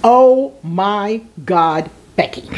Oh my God, Becky.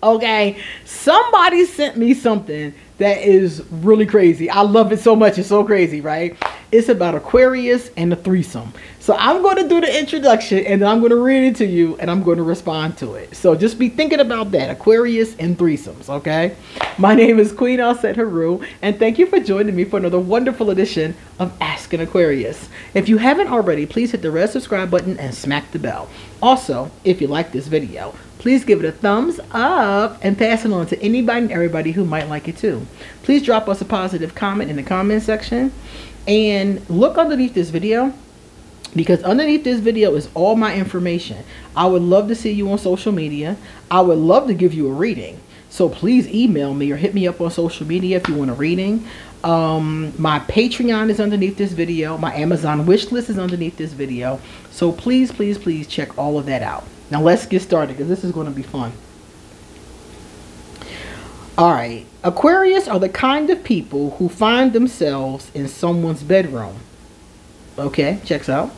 Okay, somebody sent me something that is really crazy. I love it so much. It's so crazy, right? It's about Aquarius and the threesome. So I'm going to do the introduction and then I'm going to read it to you and I'm going to respond to it. So just be thinking about that, Aquarius and threesomes, okay? My name is QueenAusetHeru and thank you for joining me for another wonderful edition of Ask an Aquarius. If you haven't already, please hit the red subscribe button and smack the bell. Also, if you like this video, please give it a thumbs up and pass it on to anybody and everybody who might like it too. Please drop us a positive comment in the comment section and look underneath this video, because underneath this video is all my information. I would love to see you on social media. I would love to give you a reading. So please email me or hit me up on social media if you want a reading. My Patreon is underneath this video. My Amazon wish list is underneath this video. So please, please, please check all of that out. Now let's get started because this is going to be fun. Alright, Aquarius are the kind of people who find themselves in someone's bedroom. Okay, checks out.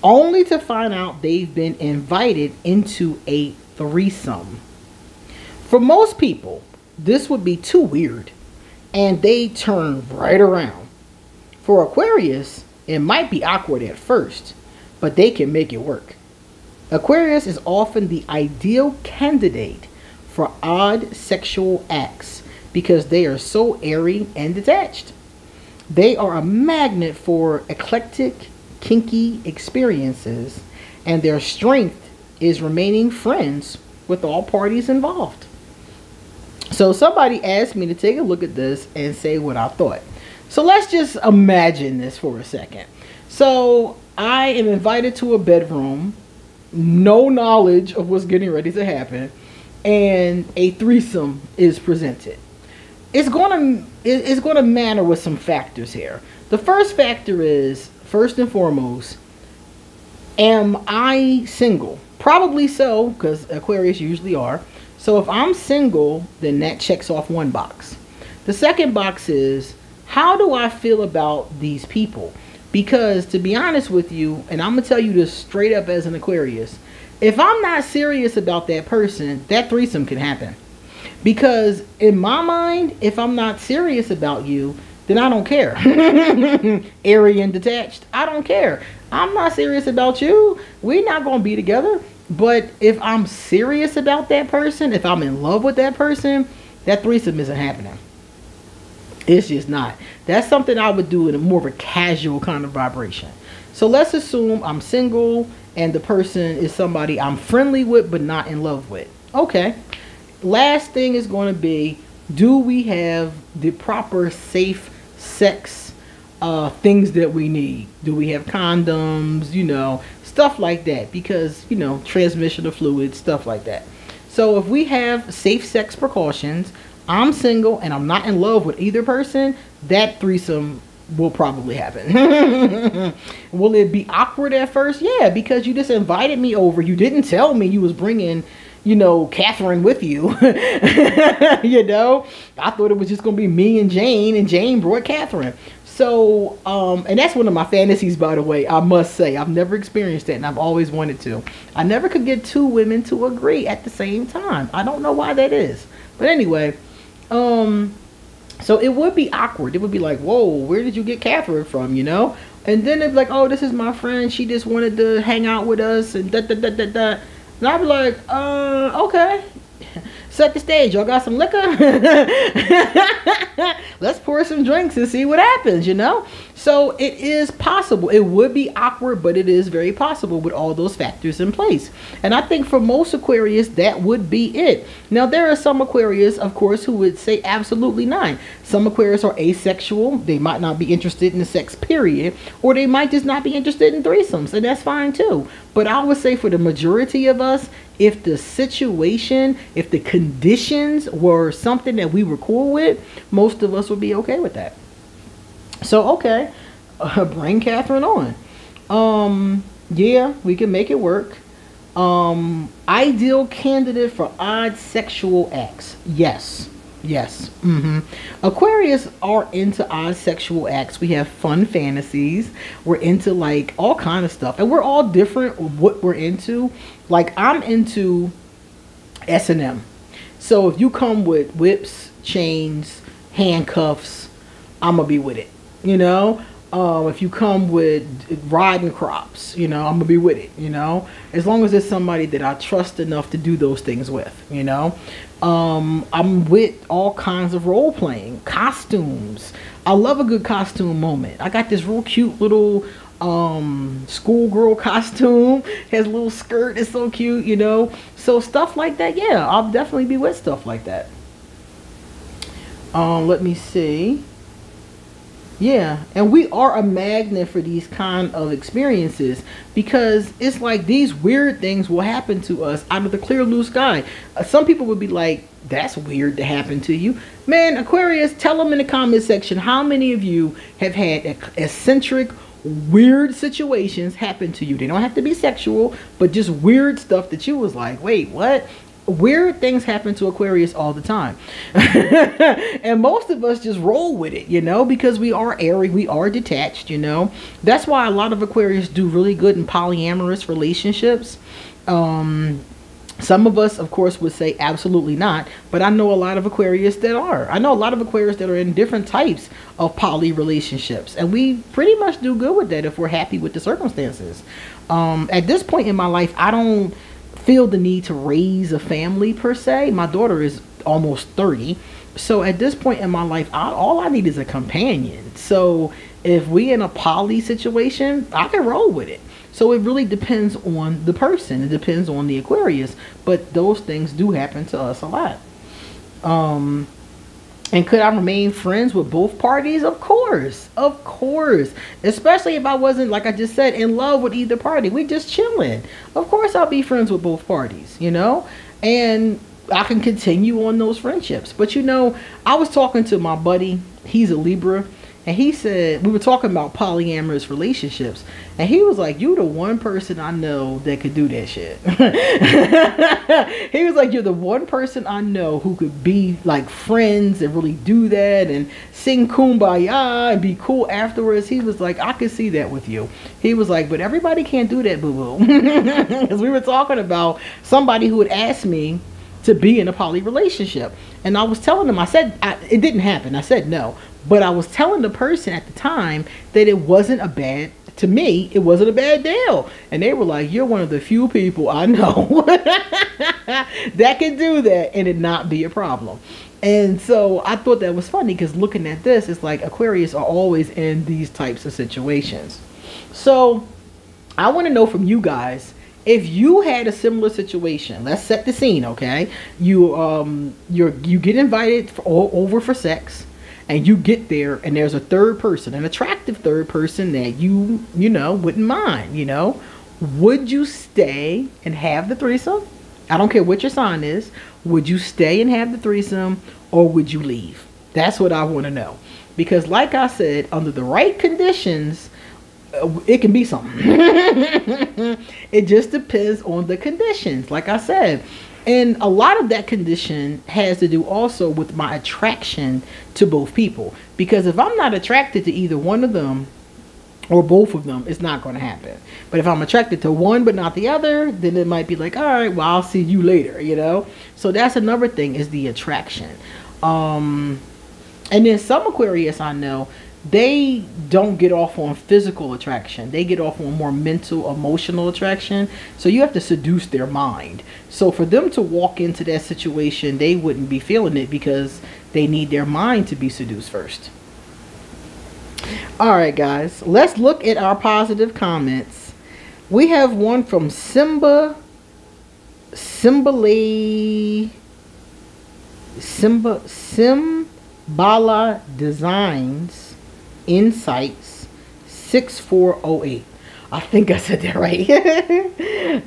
Only to find out they've been invited into a threesome. For most people, this would be too weird and they turn right around. For Aquarius, it might be awkward at first, but they can make it work. Aquarius is often the ideal candidate for odd sexual acts because they are so airy and detached. They are a magnet for eclectic, kinky experiences, and their strength is remaining friends with all parties involved. So somebody asked me to take a look at this and say what I thought. So let's just imagine this for a second. So I am invited to a bedroom, no knowledge of what's getting ready to happen, and a threesome is presented. It's going to matter with some factors here. The first factor is, first and foremost, am I single? Probably so, because Aquarius usually are. So if I'm single, then that checks off one box. The second box is, how do I feel about these people? Because to be honest with you, and I'm going to tell you this straight up as an Aquarius, if I'm not serious about that person, that threesome can happen. Because in my mind, if I'm not serious about you, then I don't care. Airy and detached, I don't care. I'm not serious about you. We're not going to be together. But if I'm serious about that person, if I'm in love with that person, that threesome isn't happening. It's just not. That's something I would do in a more of a casual kind of vibration. So let's assume I'm single and the person is somebody I'm friendly with but not in love with. Okay. Last thing is going to be, do we have the proper safe sex things that we need? Do we have condoms, you know, stuff like that? Because, you know, transmission of fluids, stuff like that. So if we have safe sex precautions, I'm single and I'm not in love with either person, that threesome will probably happen. Will it be awkward at first? Yeah, because you just invited me over. You didn't tell me you was bringing, you know, Catherine with you. You know, I thought it was just going to be me and Jane brought Catherine. So, and that's one of my fantasies, by the way, I must say. I've never experienced that and I've always wanted to. I never could get two women to agree at the same time. I don't know why that is. But anyway, so it would be awkward. It would be like, whoa, where did you get Catherine from, you know? And then it'd be like, oh, this is my friend. She just wanted to hang out with us and da-da-da-da-da. And I'd be like, okay. Set the stage. Y'all got some liquor? Let's pour some drinks and see what happens, you know? So it is possible. It would be awkward, but it is very possible with all those factors in place. And I think for most Aquarius, that would be it. Now, there are some Aquarius, of course, who would say absolutely not. Some Aquarius are asexual. They might not be interested in the sex, period. Or they might just not be interested in threesomes, and that's fine too. But I would say for the majority of us, if the situation, if the conditions were something that we were cool with, most of us would be okay with that. So, okay, bring Catherine on. Yeah, we can make it work. Ideal candidate for odd sexual acts. Yes. Yes. Aquarius are into odd sexual acts. We have fun fantasies. We're into like all kind of stuff, and we're all different with what we're into. Like I'm into S&M. So if you come with whips, chains, handcuffs, I'm gonna be with it. You know, if you come with riding crops, you know, I'm gonna be with it. You know, as long as it's somebody that I trust enough to do those things with. You know, I'm with all kinds of role playing, costumes. I love a good costume moment. I got this real cute little schoolgirl costume, has a little skirt, it's so cute, you know. So stuff like that, yeah, I'll definitely be with stuff like that. Let me see. Yeah, and we are a magnet for these kind of experiences, because it's like these weird things will happen to us out of the clear blue sky. Some people would be like, that's weird to happen to you. Man, Aquarius, tell them in the comment section how many of you have had eccentric, weird situations happen to you. They don't have to be sexual, but just weird stuff that you was like, wait, what? Weird things happen to Aquarius all the time. And most of us just roll with it, you know, because we are airy, we are detached, you know. That's why a lot of Aquarius do really good in polyamorous relationships. Some of us, of course, would say absolutely not, but I know a lot of Aquarius that are. I know a lot of Aquarius that are in different types of poly relationships, and we pretty much do good with that if we're happy with the circumstances. At this point in my life, I don't feel the need to raise a family per se. My daughter is almost 30, so at this point in my life, all I need is a companion. So if we in a poly situation, I can roll with it. So it really depends on the person. It depends on the Aquarius, but those things do happen to us a lot. And could I remain friends with both parties? Of course, of course. Especially if I wasn't, like I just said, in love with either party. We just chilling. Of course I'll be friends with both parties, you know? And I can continue on those friendships. But you know, I was talking to my buddy, he's a Libra, and he said, we were talking about polyamorous relationships, and he was like, you the one person I know that could do that shit. He was like, you're the one person I know who could be like friends and really do that and sing Kumbaya and be cool afterwards. He was like, I could see that with you. He was like, but everybody can't do that, boo-boo. Because we were talking about somebody who had asked me to be in a poly relationship, and I was telling him, I said, it didn't happen. I said no. But I was telling the person at the time that it wasn't a bad, to me, it wasn't a bad deal. And they were like, you're one of the few people I know that can do that and it not be a problem. And so I thought that was funny, because looking at this, it's like Aquarius are always in these types of situations. So I want to know from you guys, if you had a similar situation. Let's set the scene, okay? You get invited over for sex. And you get there and there's a third person, an attractive third person that you know, wouldn't mind, you know. Would you stay and have the threesome? I don't care what your sign is. Would you stay and have the threesome, or would you leave? That's what I want to know. Because like I said, under the right conditions, it can be something. It just depends on the conditions, like I said. And a lot of that condition has to do also with my attraction to both people. Because if I'm not attracted to either one of them or both of them, it's not going to happen. But if I'm attracted to one but not the other, then it might be like, all right, well, I'll see you later, you know. So that's another thing, is the attraction. And then some Aquarius I know, they don't get off on physical attraction. They get off on more mental, emotional attraction. So you have to seduce their mind. So for them to walk into that situation, they wouldn't be feeling it, because they need their mind to be seduced first. All right, guys, let's look at our positive comments. We have one from Simbala Designs Insights 6408. I think I said that right.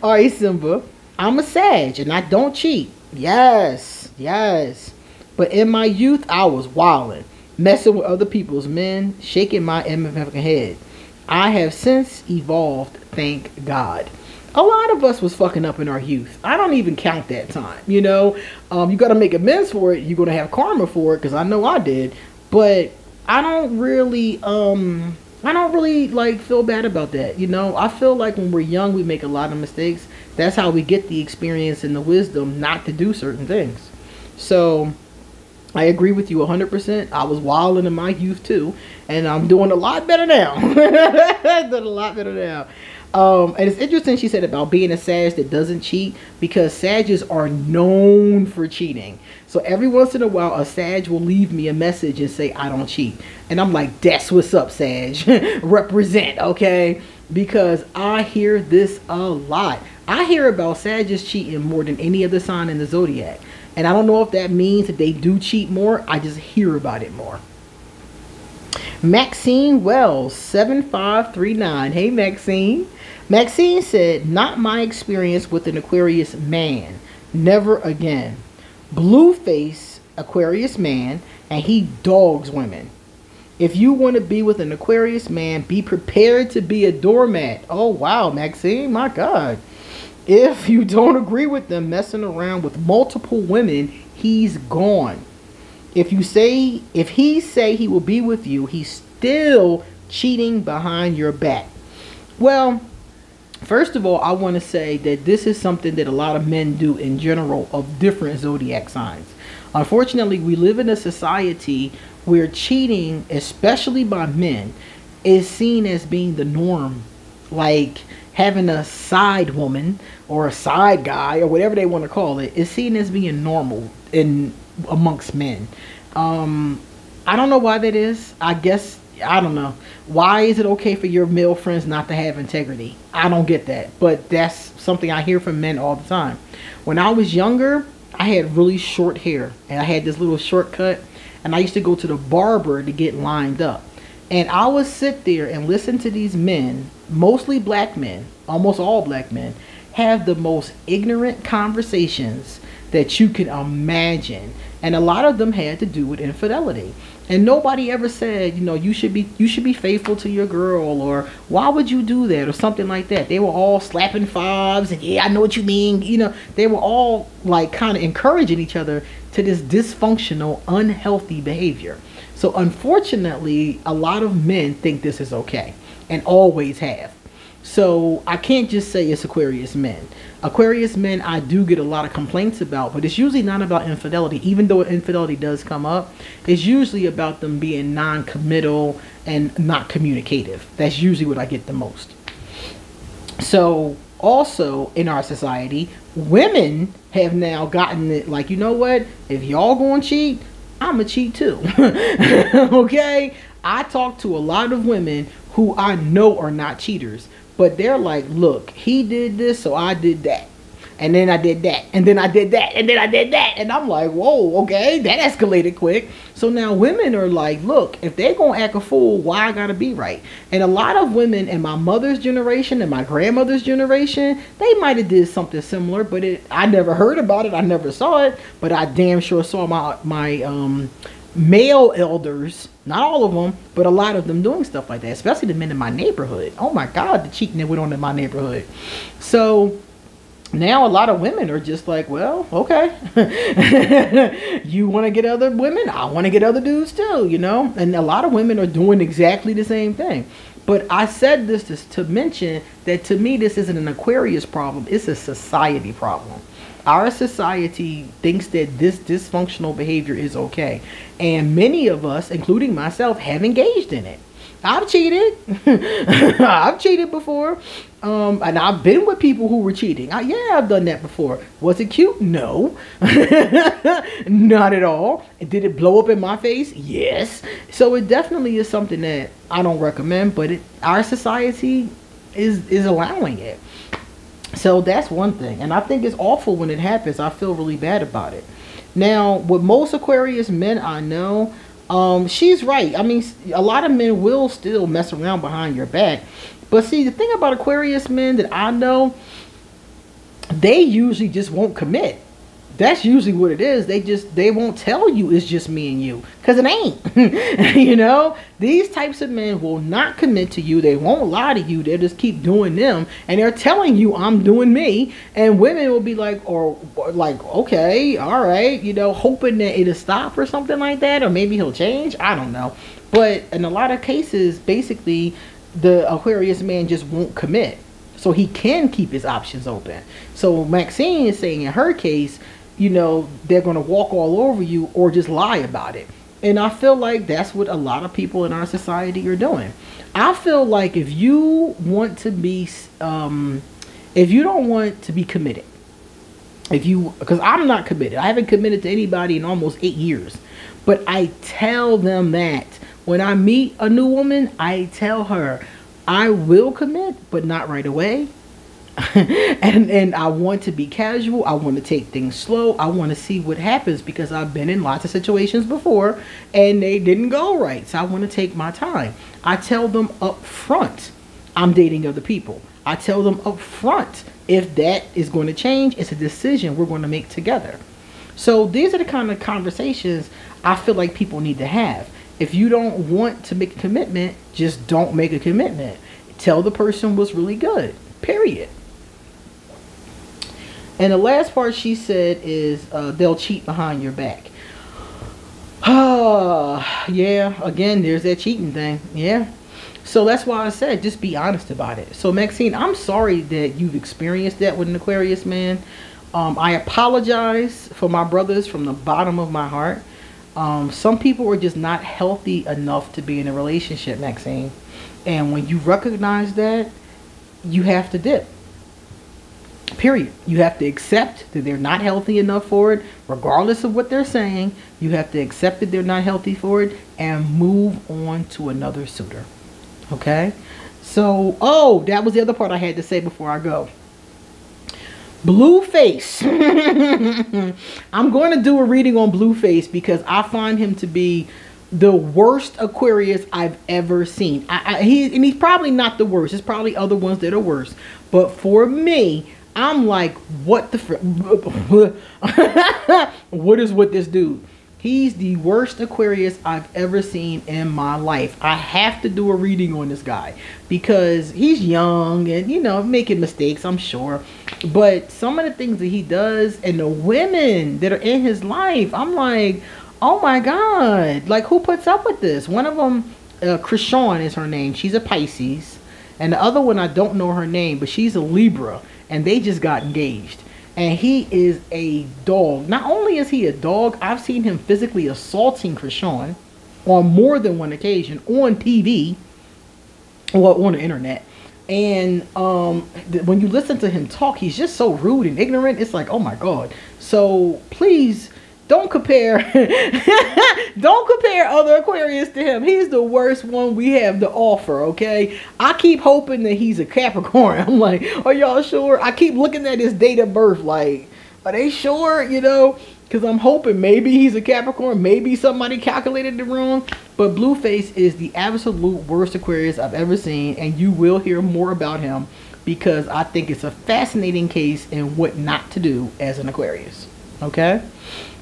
All right, Simba. I'm a Sag and I don't cheat. Yes, yes. But in my youth, I was wilding, messing with other people's men, shaking my MFF head. I have since evolved, thank God. A lot of us was fucking up in our youth. I don't even count that time, you know. You got to make amends for it. You're going to have karma for it, because I know I did. But I don't really like feel bad about that, you know. I feel like when we're young, we make a lot of mistakes. That's how we get the experience and the wisdom not to do certain things. So I agree with you 100%. I was wilding in my youth too, and I'm doing a lot better now. Doing a lot better now. And it's interesting she said about being a Sag that doesn't cheat, because Sages are known for cheating. So every once in a while, a Sag will leave me a message and say, I don't cheat. And I'm like, that's what's up, Sag. Represent, okay? Because I hear this a lot. I hear about Sages cheating more than any other sign in the zodiac. And I don't know if that means that they do cheat more. I just hear about it more. Maxine Wells, 7539. Hey, Maxine. Maxine said, not my experience with an Aquarius man. Never again. Blueface Aquarius man, and he dogs women. If you want to be with an Aquarius man, be prepared to be a doormat. Oh, wow, Maxine, my God. If you don't agree with them messing around with multiple women, he's gone. If he say he will be with you, he's still cheating behind your back. Well, first of all, I want to say that this is something that a lot of men do in general of different zodiac signs. Unfortunately, we live in a society where cheating, especially by men, is seen as being the norm. Like having a side woman or a side guy or whatever they want to call it is seen as being normal amongst men. I don't know why that is. I don't know. Why is it okay for your male friends not to have integrity? I don't get that. But that's something I hear from men all the time. When I was younger, I had really short hair. And I had this little shortcut. And I used to go to the barber to get lined up. And I would sit there and listen to these men, mostly black men, almost all black men, have the most ignorant conversations that you can imagine. And a lot of them had to do with infidelity. And nobody ever said, you know, you should be faithful to your girl, or why would you do that, or something like that. They were all slapping fives and, yeah, I know what you mean. You know, they were all like kind of encouraging each other to this dysfunctional, unhealthy behavior. So unfortunately, a lot of men think this is okay, and always have. So I can't just say it's Aquarius men. Aquarius men, I do get a lot of complaints about, but it's usually not about infidelity. Even though infidelity does come up, it's usually about them being non-committal and not communicative. That's usually what I get the most. So also in our society, women have now gotten it like, you know what? If y'all gonna cheat, I'ma cheat too. Okay? I talk to a lot of women who I know are not cheaters. But they're like, look, he did this, so I did that. And then I did that. And then I did that. And then I did that. And I'm like, whoa, okay, that escalated quick. So now women are like, look, if they're going to act a fool, why I got to be right? And a lot of women in my mother's generation and my grandmother's generation, they might have did something similar, but I never heard about it. I never saw it. But I damn sure saw my male elders, not all of them, but a lot of them doing stuff like that, especially the men in my neighborhood. Oh my God, the cheating that went on in my neighborhood. So now a lot of women are just like, well, okay. You want to get other women? I want to get other dudes too, you know? And a lot of women are doing exactly the same thing. But I said this to mention that to me, this isn't an Aquarius problem. It's a society problem. Our society thinks that this dysfunctional behavior is okay. And many of us, including myself, have engaged in it. I've cheated. I've cheated before. And I've been with people who were cheating. Yeah, I've done that before. Was it cute? No. Not at all. Did it blow up in my face? Yes. So it definitely is something that I don't recommend, but our society is allowing it. So that's one thing. And I think it's awful when it happens. I feel really bad about it. Now, with most Aquarius men I know, she's right. I mean, a lot of men will still mess around behind your back. But see, the thing about Aquarius men that I know, they usually just won't commit. That's usually what it is. They won't tell you it's just me and you, because it ain't. You know, these types of men will not commit to you. They won't lie to you. They'll just keep doing them, and they're telling you I'm doing me. And women will be like, or like, okay, all right, you know, hoping that it'll stop or something like that, or maybe he'll change. I don't know. But in a lot of cases, basically, the Aquarius man just won't commit, so he can keep his options open. So Maxine is saying in her case, you know, they're going to walk all over you or just lie about it. And I feel like that's what a lot of people in our society are doing. I feel like if you want to be, if you don't want to be committed, because I'm not committed. I haven't committed to anybody in almost 8 years. But I tell them that when I meet a new woman, I tell her, I will commit, but not right away. and I want to be casual. I want to take things slow. I want to see what happens, because I've been in lots of situations before and they didn't go right. So I want to take my time. I tell them up front I'm dating other people. I tell them up front if that is going to change, it's a decision we're going to make together. So these are the kind of conversations I feel like people need to have. If you don't want to make a commitment, just don't make a commitment. Tell the person what's really good, period. And the last part she said is they'll cheat behind your back. Yeah, again, there's that cheating thing. Yeah. So that's why I said just be honest about it. So Maxine, I'm sorry that you've experienced that with an Aquarius man. I apologize for my brothers from the bottom of my heart. Some people are just not healthy enough to be in a relationship, Maxine. And when you recognize that, you have to dip. Period. You have to accept that they're not healthy enough for it, regardless of what they're saying. You have to accept that they're not healthy for it and move on to another suitor. Okay? So, oh, that was the other part I had to say before I go. Blueface. I'm going to do a reading on Blueface because I find him to be the worst Aquarius I've ever seen. He's probably not the worst. There's probably other ones that are worse. But for me, I'm like, what the what is with this dude? He's the worst Aquarius I've ever seen in my life. I have to do a reading on this guy because he's young and, you know, making mistakes, I'm sure. But some of the things that he does and the women that are in his life, I'm like, oh my God, like who puts up with this? One of them, Krishan is her name. She's a Pisces. And the other one, I don't know her name, but she's a Libra. And they just got engaged. And he is a dog. Not only is he a dog, I've seen him physically assaulting Krishan on more than one occasion on TV. Well, on the internet. And when you listen to him talk, he's just so rude and ignorant. It's like, oh my God. So please don't compare don't compare other Aquarius to him. He's the worst one we have to offer, okay? I keep hoping that he's a Capricorn. I'm like, are y'all sure? I keep looking at his date of birth like, are they sure, you know? Because I'm hoping maybe he's a Capricorn. Maybe somebody calculated it wrong. But Blueface is the absolute worst Aquarius I've ever seen. And you will hear more about him because I think it's a fascinating case in what not to do as an Aquarius. Okay?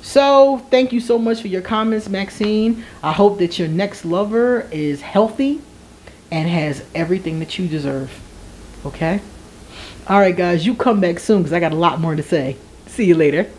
So, thank you so much for your comments, Maxine. I hope that your next lover is healthy and has everything that you deserve. Okay? Alright, guys. You come back soon because I got a lot more to say. See you later.